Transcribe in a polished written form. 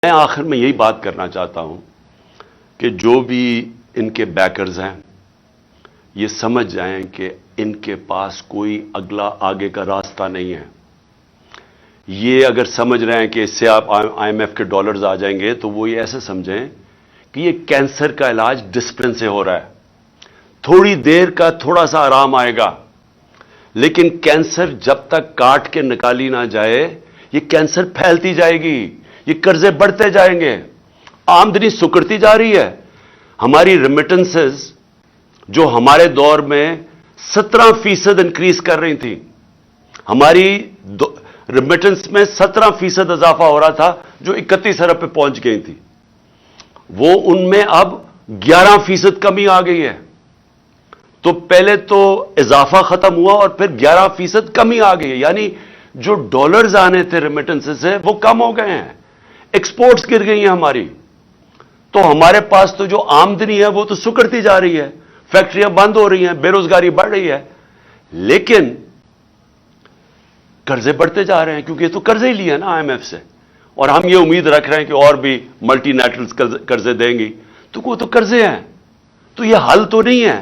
میں آخر میں یہی بات کرنا چاہتا ہوں کہ جو بھی ان کے بیکرز ہیں یہ سمجھ جائیں کہ ان کے پاس کوئی آگے کا راستہ نہیں ہے. یہ اگر سمجھ رہے ہیں کہ اس سے آپ آئی ایم ایف کے ڈالرز آ جائیں گے تو وہ یہ ایسے سمجھیں کہ یہ کینسر کا علاج ڈسپلن سے ہو رہا ہے. تھوڑی دیر کا تھوڑا سا آرام آئے گا لیکن کینسر جب تک کاٹ کے نکالی نہ جائے یہ کینسر پھیلتی جائے گی, یہ قرضے بڑھتے جائیں گے, آمدنی سکڑتی جا رہی ہے. ہماری ریمیٹنسز جو ہمارے دور میں 17% انکریز کر رہی تھیں, ہماری ریمیٹنس میں 17% اضافہ ہو رہا تھا جو 31 ارب پہ پہنچ گئی تھی, وہ ان میں اب 11% کمی آ گئی ہے. تو پہلے تو اضافہ ختم ہوا اور پھر 11% کمی آ گئی ہے, یعنی جو ڈالرز آنے تھے ریمیٹنس سے وہ کم ہو گئے ہیں, ایکسپورٹس گر گئی ہیں ہماری. تو ہمارے پاس تو جو آمدنی ہے وہ تو سکڑتی جا رہی ہے, فیکٹریاں بند ہو رہی ہیں, بے روزگاری بڑھ رہی ہے, لیکن قرضے بڑھتے جا رہے ہیں کیونکہ یہ تو قرضے ہی لیا نا آئی ایم ایف سے, اور ہم یہ امید رکھ رہے ہیں کہ اور بھی ملٹی نیشنلز قرضے دیں گی. تو وہ تو قرضے ہیں, تو یہ حل تو نہیں ہے.